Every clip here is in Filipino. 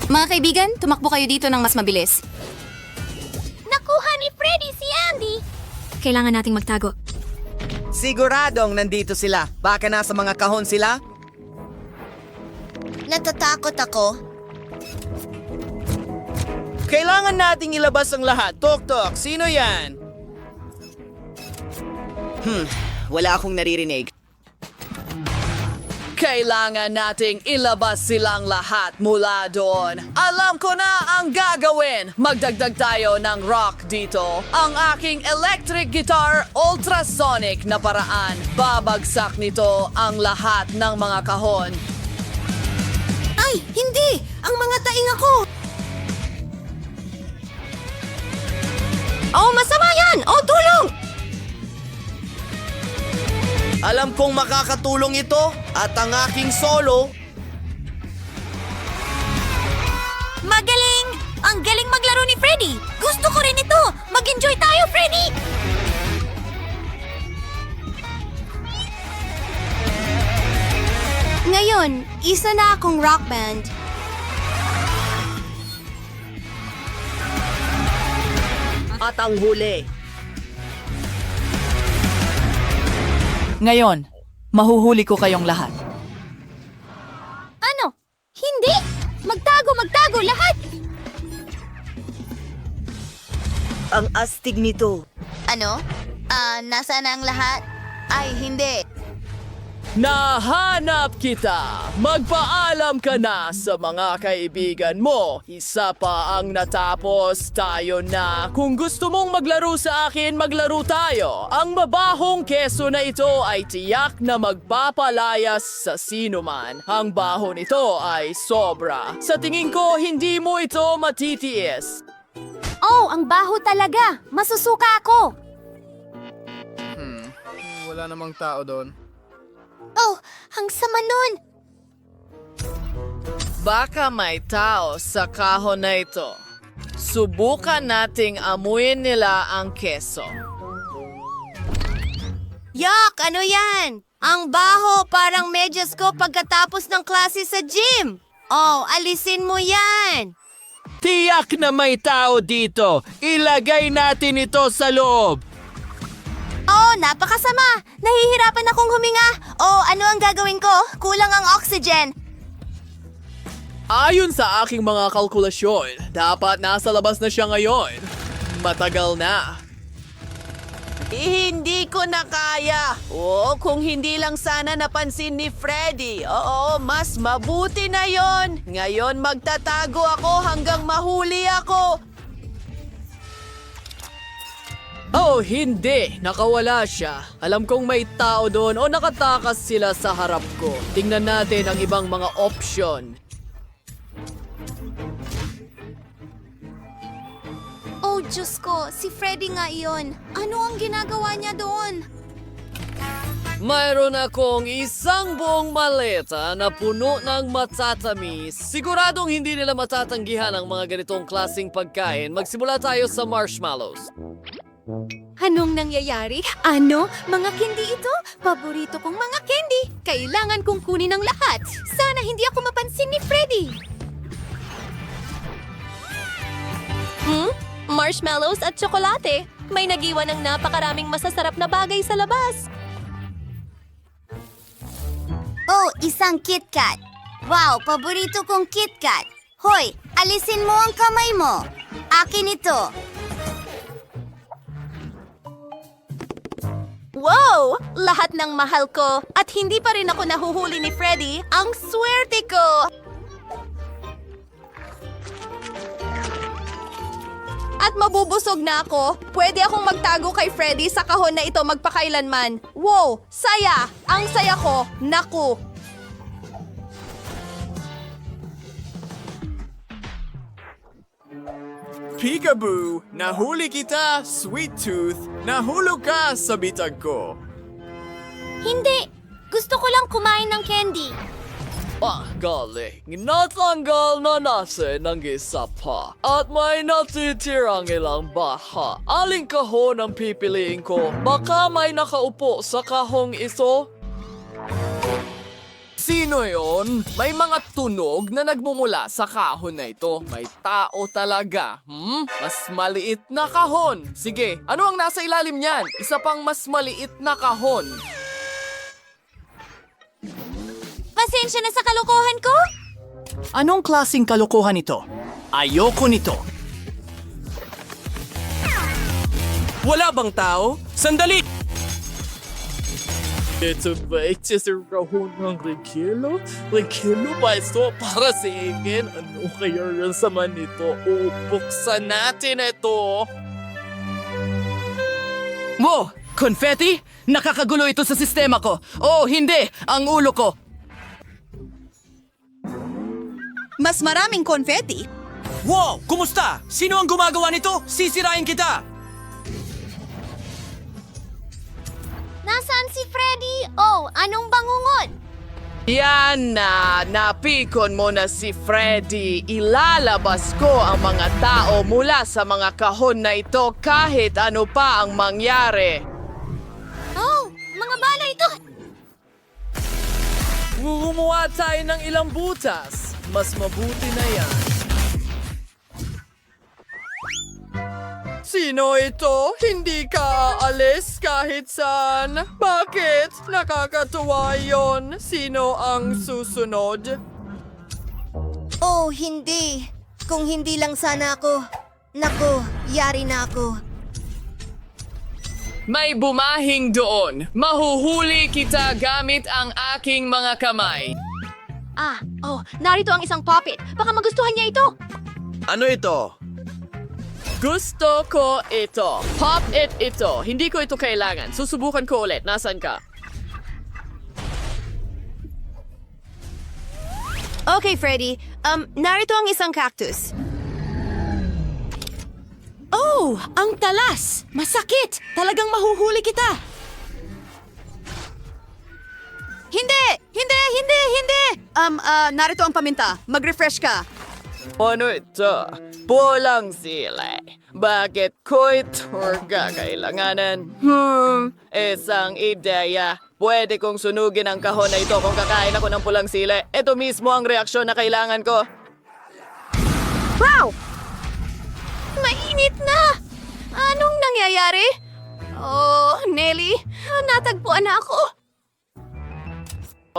Mga kaibigan, tumakbo kayo dito ng mas mabilis. Nakuha ni Freddy si Andy! Kailangan nating magtago. Siguradong nandito sila. Baka nasa mga kahon sila? Natatakot ako. Kailangan nating ilabas ang lahat. Tok-tok, sino yan? Wala akong naririnig. Kailangan nating ilabas silang lahat mula doon. Alam ko na ang gagawin. Magdagdag tayo ng rock dito. Ang aking electric guitar ultrasonic na paraan. Babagsak nito ang lahat ng mga kahon. Ay, hindi! Ang mga taing ako! Oh, masama yan! Oh, tulong! Alam kong makakatulong ito at ang aking solo. Magaling! Ang galing maglaro ni Freddy! Gusto ko rin ito! Mag-enjoy tayo, Freddy! Ngayon, isa na akong rock band. At ang huli. Ngayon, mahuhuli ko kayong lahat. Ano? Hindi! Magtago lahat! Ang astig nito. Ano? Nasaan ang lahat? Ay, hindi. Nahanap kita! Magpaalam ka na sa mga kaibigan mo. Isa pa ang natapos, tayo na. Kung gusto mong maglaro sa akin, maglaro tayo. Ang mabahong keso na ito ay tiyak na magpapalayas sa sinuman. Ang baho nito ay sobra. Sa tingin ko, hindi mo ito matitiis. Oh, ang baho talaga! Masusuka ako! Wala namang tao doon. Oh, ang sama nun! Baka may tao sa kahon na ito. Subukan nating amuyin nila ang keso. Yak! Ano yan? Ang baho parang medyas ko pagkatapos ng klase sa gym! Oh, alisin mo yan! Tiyak na may tao dito. Ilagay natin ito sa loob. Oh, napakasama! Nahihirapan akong huminga! Oh, ano ang gagawin ko? Kulang ang oxygen! Ayon sa aking mga kalkulasyon, dapat nasa labas na siya ngayon. Matagal na. Hindi ko na kaya. Oh, kung hindi lang sana napansin ni Freddy. Oo, mas mabuti na yon. Ngayon magtatago ako hanggang mahuli ako. Oh, hindi. Nakawala siya. Alam kong may tao doon o nakatakas sila sa harap ko. Tingnan natin ang ibang mga opsyon. Oh, Diyos ko, si Freddy nga iyon. Ano ang ginagawa niya doon? Mayroon akong isang buong maleta na puno ng matatamis. Siguradong hindi nila matatanggihan ang mga ganitong klaseng pagkain. Magsimula tayo sa marshmallows. Anong nangyayari? Ano? Mga candy ito? Paborito kong mga candy. Kailangan kong kunin ang lahat. Sana hindi ako mapansin ni Freddy. Marshmallows at tsokolate. May nagiwan ng napakaraming masasarap na bagay sa labas. Oh, isang KitKat. Wow, paborito kong KitKat. Hoy, alisin mo ang kamay mo. Akin ito. Wow! Lahat ng mahal ko at hindi pa rin ako nahuhuli ni Freddy. Ang swerte ko! At mabubusog na ako. Pwede akong magtago kay Freddy sa kahon na ito magpakailanman. Wow! Saya! Ang saya ko! Naku! Peekaboo! Nahuli kita, Sweet Tooth! Nahulog ka sa bitag ko! Hindi! Gusto ko lang kumain ng candy. Galing. Natanggal na natin ng isa pa. At may natitirang ilang baha. Aling kahon ang pipiliin ko? Baka may nakaupo sa kahong ito? Sino yon? May mga tunog na nagmumula sa kahon na ito. May tao talaga. Mas maliit na kahon. Sige, ano ang nasa ilalim niyan? Isa pang mas maliit na kahon. Pasensya na sa kalokohan ko? Anong klasing kalokohan ito? Ayoko nito. Wala bang tao? Sandali! Ito ba sa kahon ng Regilo? Regilo ba ito para sa akin? Ano kaya yung sama nito? Buksan natin ito! Wow! Confetti? Nakakagulo ito sa sistema ko. Oh, hindi! Ang ulo ko. Mas maraming confetti. Wow! Kumusta? Sino ang gumagawa nito? Sisirain kita! Nasaan si Freddy? Oh, anong bangungot? Yan na! Napikon mo na si Freddy. Ilalabas ko ang mga tao mula sa mga kahon na ito kahit ano pa ang mangyari. Oh, mga bala ito! Gumawa tayo ng ilang butas. Mas mabuti na yan. Sino ito? Hindi ka aalis kahit saan? Bakit? Nakakatuwa yon. Sino ang susunod? Oh, hindi. Kung hindi lang sana ako. Naku, yari na ako. May bumahing doon. Mahuhuli kita gamit ang aking mga kamay. Narito ang isang puppet. Baka magustuhan niya ito. Ano ito? Gusto ko ito. Pop it ito. Hindi ko ito kailangan. Susubukan ko ulit. Nasaan ka? Okay, Freddy. Narito ang isang cactus. Oh, ang talas! Masakit! Talagang mahuhuli kita! Hindi! Hindi! Hindi! Hindi! Narito ang paminta. Mag-refresh ka. Ano ito? Pulang sili. Bakit ko ito kakailanganan? Isang ideya. Pwede kong sunugin ang kahon na ito kung kakain ako ng pulang sili. Ito mismo ang reaksyon na kailangan ko. Wow! Mainit na! Anong nangyayari? Oh, Nelly, natagpuan na ako.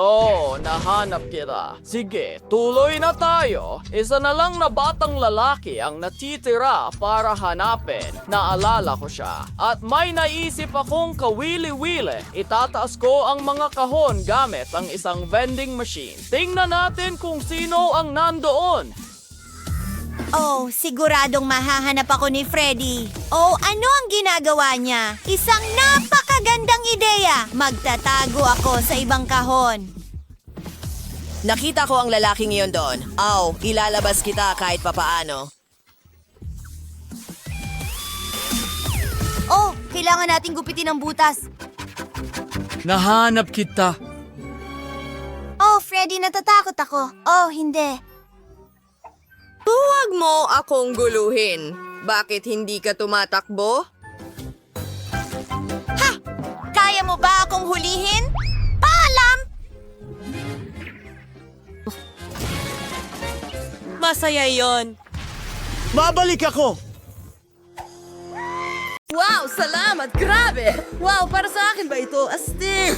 Oh, nahanap kita. Sige, tuloy na tayo. Isa na lang na batang lalaki ang natitira para hanapin. Naalala ko siya. At may naisip akong kawili-wili. Itataas ko ang mga kahon gamit ang isang vending machine. Tingnan natin kung sino ang nandoon. Oh, siguradong mahahanap ako ni Freddy. Oh, ano ang ginagawa niya? Isang napakagandang ideya. Magtatago ako sa ibang kahon. Nakita ko ang lalaking iyon doon. Aw, ilalabas kita kahit papaano. Oh, kailangan nating gupitin ang butas. Nahanap kita. Oh, Freddy, natatakot ako. Oh, hindi. Huwag mo akong guluhin. Bakit hindi ka tumatakbo? Kaya mo ba akong hulihin? Paalam! Masaya yon. Babalik ako! Wow, salamat! Grabe! Wow, para sa akin ba ito? Astig!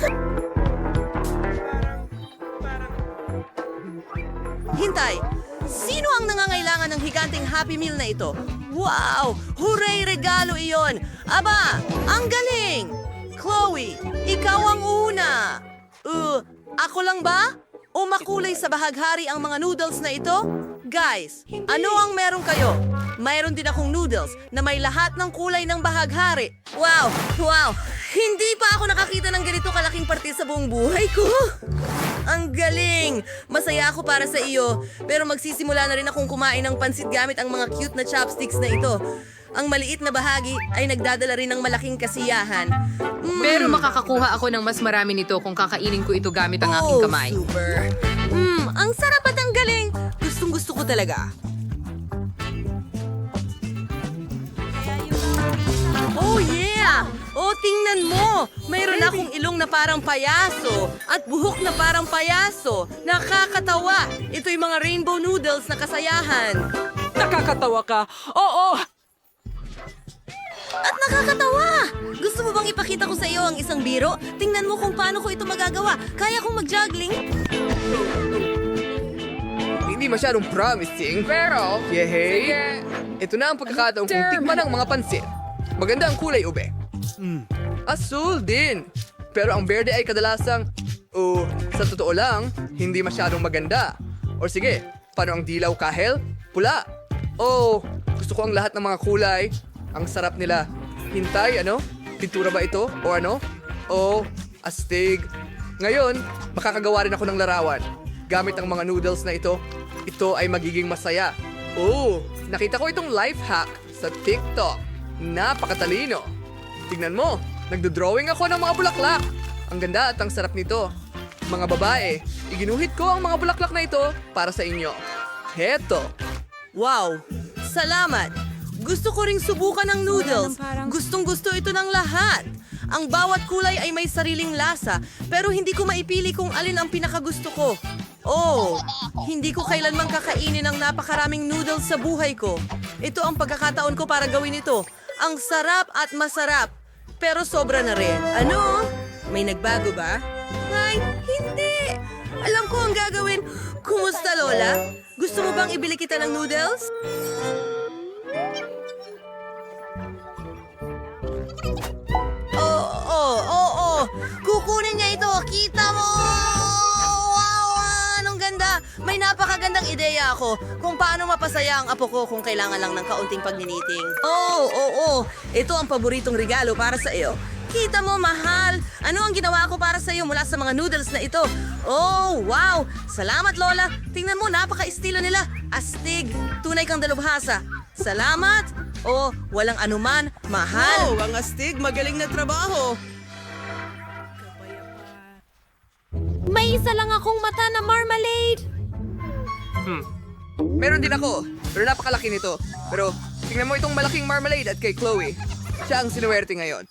Hintay! Sino ang nangangailangan ng higanting Happy Meal na ito? Wow! Hooray! Regalo iyon! Aba! Ang galing! Chloe, ikaw ang una! Ako lang ba? O makulay sa bahaghari ang mga noodles na ito? Guys, ano ang meron kayo? Mayroon din akong noodles na may lahat ng kulay ng bahaghari. Wow! Wow! Hindi pa ako nakakita ng ganito kalaking parte sa buong buhay ko. Ang galing! Masaya ako para sa iyo. Pero magsisimula na rin akong kumain ng pansit gamit ang mga cute na chopsticks na ito. Ang maliit na bahagi ay nagdadala rin ng malaking kasiyahan. Pero makakakuha ako ng mas marami nito kung kakainin ko ito gamit ang aking kamay. Super! Ang sarap at ang galing! Gustong gusto ko talaga. Oh yeah! Oh, tingnan mo! Mayroon akong ilong na parang payaso at buhok na parang payaso. Nakakatawa! Ito'y mga rainbow noodles na kasayahan. Nakakatawa ka. Oo! At nakakatawa! Gusto mo bang ipakita ko sa iyo ang isang biro? Tingnan mo kung paano ko ito magagawa. Kaya kong mag-juggling. Hindi masyadong promising, pero yehey! Ito na ang pagkakataon kong tikman ang mga pansit. Maganda ang kulay, ube. Asul din. Pero ang berde ay kadalasang, sa totoo lang, hindi masyadong maganda. O sige, paano ang dilaw kahel? Pula. Gusto ko ang lahat ng mga kulay. Ang sarap nila. Hintay, ano? Pintura ba ito? O ano? Astig. Ngayon, makakagawa rin ako ng larawan. Gamit ang mga noodles na ito, ito ay magiging masaya. Nakita ko itong life hack sa TikTok. Napakatalino. Tignan mo, nagdo-drawing ako ng mga bulaklak. Ang ganda at ang sarap nito. Mga babae, iginuhit ko ang mga bulaklak na ito para sa inyo. Heto. Wow! Salamat! Gusto ko ring subukan ang noodles. Gustong-gusto ito ng lahat. Ang bawat kulay ay may sariling lasa, pero hindi ko maipili kung alin ang pinakagusto ko. Hindi ko kailanman kakainin ng napakaraming noodles sa buhay ko. Ito ang pagkakataon ko para gawin ito. Ang sarap at masarap. Pero sobra na rin. Ano? May nagbago ba? Ay, hindi! Alam ko ang gagawin. Kumusta, Lola? Gusto mo bang ibili kita ng noodles? Oo. Kukunin niya ito. Kita mo! Wow! Anong ganda! May napakagandang ideya ako kung paano mapasaya ang apo ko kung kailangan lang ng kaunting pagniniting. Oo. Ito ang paboritong regalo para sa iyo. Kita mo, mahal! Ano ang ginawa ko para sa iyo mula sa mga noodles na ito? Wow! Salamat, Lola! Tingnan mo, napaka-estilo nila. Astig! Tunay kang dalubhasa. Salamat! Walang anuman, mahal! Ang astig, magaling na trabaho. May isa lang akong mata na marmalade. Meron din ako, pero napakalaki nito. Pero tingnan mo itong malaking marmalade at kay Chloe. Siya ang sinuwerte ngayon.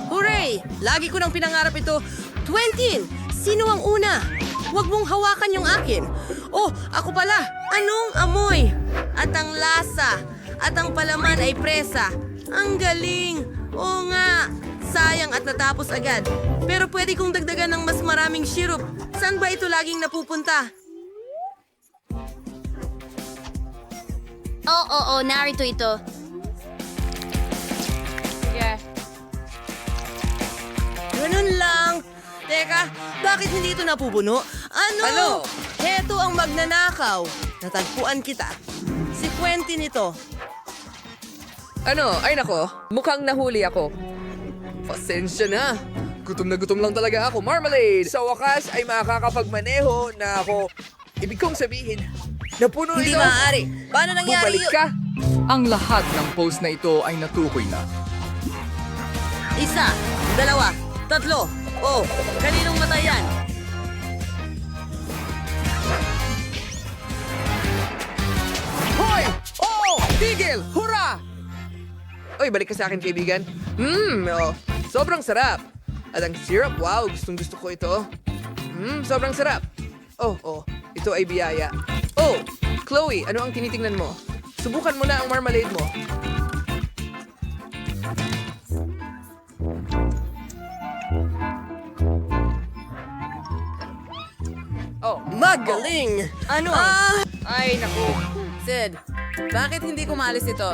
Hooray! Lagi ko nang pinangarap ito. 20! Sino ang una? Huwag mong hawakan yung akin. Ako pala. Anong amoy? At ang lasa. At ang palaman ay presa. Ang galing. Oo nga. Sayang at natapos agad. Pero pwede kong dagdagan ng mas maraming syrup. Saan ba ito laging napupunta? Oo, narito ito. Ganun lang. Teka, bakit hindi ito napupuno? Ano? Heto ang magnanakaw. Natagpuan kita. Si Quentin ito. Ay nako, mukhang nahuli ako. Pasensya na. Gutom na gutom lang talaga ako. Marmalade! Sa wakas ay makakapagmaneho na ako. Ibig kong sabihin, napuno Hindi ito. maaari. Paano nangyari Bumalik yun? ka. Ang lahat ng post na ito ay natukoy na. 1, 2, 3. Kaninong mata yan? Hoy! Tigil! Hurra! Oy, balik ka sa akin, kaibigan. Sobrang sarap. At ang syrup, wow, gustong-gusto ko ito. Sobrang sarap. Ito ay biyaya. Chloe, ano ang tinitingnan mo? Subukan mo na ang marmalade mo. Magaling! Ano? Ay, naku. Sid, Bakit hindi ko maalis ito?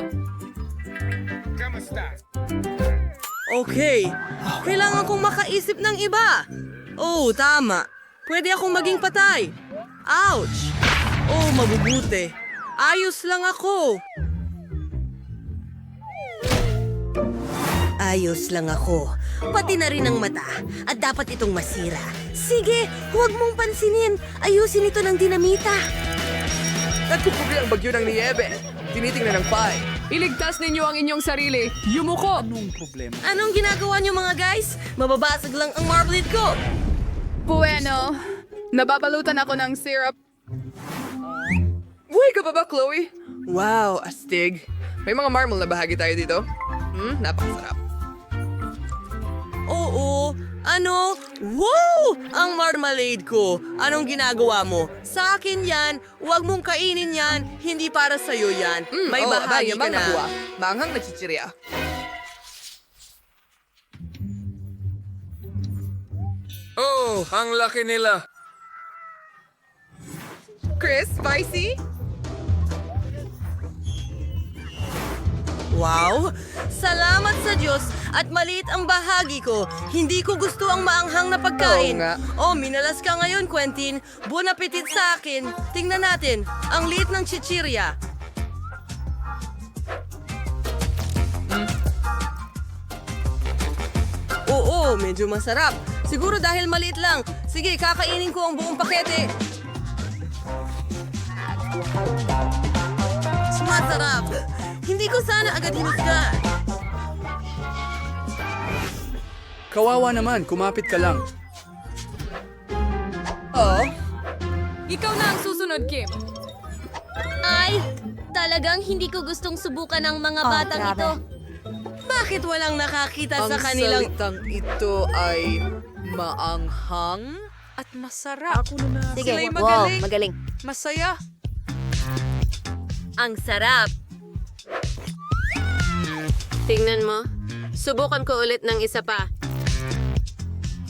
okay. Kailangan kong makaisip ng iba. Tama. Pwede akong maging patay. Ouch! Mabubuti. Ayos lang ako. Ayos lang ako. Pati na rin ang mata. At dapat itong masira. Sige, huwag mong pansinin. Ayusin ito ng dinamita. Nagkukubli ang bagyo ng niyebe. Tinitingnan ng pie. Iligtas ninyo ang inyong sarili. Yumuko! Anong ginagawa niyo mga guys? Mababasag lang ang marmalade ko. Bueno, nababalutan ako ng syrup. Buhay ka pa ba, Chloe? Wow, astig. May mga marble na bahagi tayo dito. Napakasarap. Oo. Ano? Wow! Ang marmalade ko. Anong ginagawa mo? Sa akin yan. Huwag mong kainin yan. Hindi para sa'yo yan. May bahagi ka na. Maanghang na chichirya. Oh, ang laki nila. Chris, spicy? Wow! Salamat sa Diyos at maliit ang bahagi ko. Hindi ko gusto ang maanghang na pagkain. Oo nga. Oh, minalas ka ngayon, Quentin. Bon appetit sa akin. Tingnan natin. Ang liit ng chichirya. Oo, medyo masarap. Siguro dahil maliit lang. Sige, kakainin ko ang buong pakete. Masarap. Hindi ko sana agad hinusga. Kawawa naman, kumapit ka lang. Ikaw na ang susunod, Kim. Ay, talagang hindi ko gustong subukan ng mga batang grabe. ito. Bakit walang nakakita Ang sa kanilang... salitang ito ay maanghang at masarap. Sige, Sila'y wow, magaling. magaling. Masaya. Ang sarap. Tingnan mo. Subukan ko ulit ng isa pa.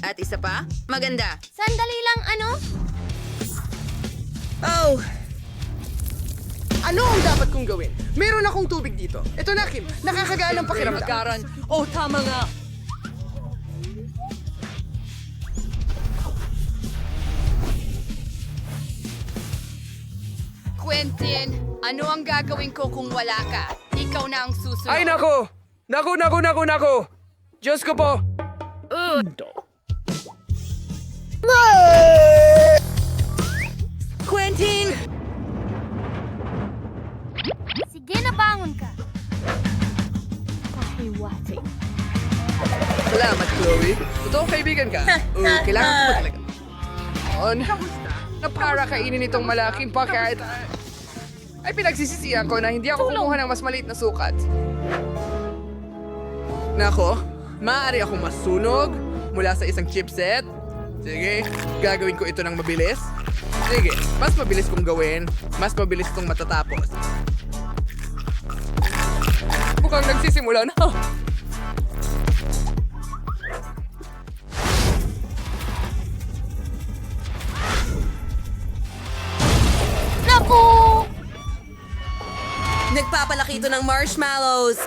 At isa pa? Maganda. Sandali lang, ano? Oh, Ano ang dapat kong gawin? Meron akong tubig dito. Ito na, Kim. Nakakagaan ng pakiramdam. oh, tama nga. Quentin, ano ang gagawin ko kung wala ka? Ikaw na ang susunod. Ay, nako! Nako! Diyos ko po! Quentin! Sige, nabangon ka. Salamat, Chloe. Totoong kaibigan ka. Kailangan ko ba talaga? On, na para kainin itong malaking packet. Ay pinagsisisihan ko na hindi ako kumuha ng mas maliit na sukat. Nako, maaari akong masunog mula sa isang chipset. Sige, gagawin ko ito ng mabilis. Sige, mas mabilis kong gawin, mas mabilis itong matatapos. Mukhang nagsisimula na. Naku! Nagpapalaki ito ng marshmallows.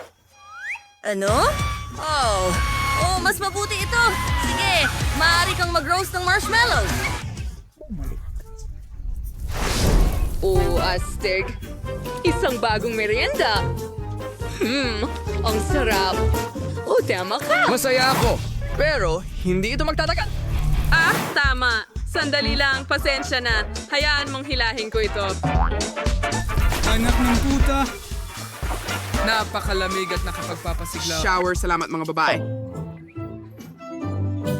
Ano? Oh, mas mabuti ito. Sige, maaari kang mag-roast ng marshmallows. Astig. Isang bagong merienda. Ang sarap. Tama ka. Masaya ako. Pero, hindi ito magtatagal. Tama. Sandali lang, pasensya na. Hayaan mong hilahin ko ito. Anak ng puta! Napakalamig at nakapagpapasiglaw. Shower, salamat mga babae.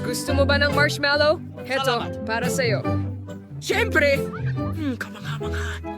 Gusto mo ba ng marshmallow? Heto, para sa'yo. Siyempre! Kamangha-mangha.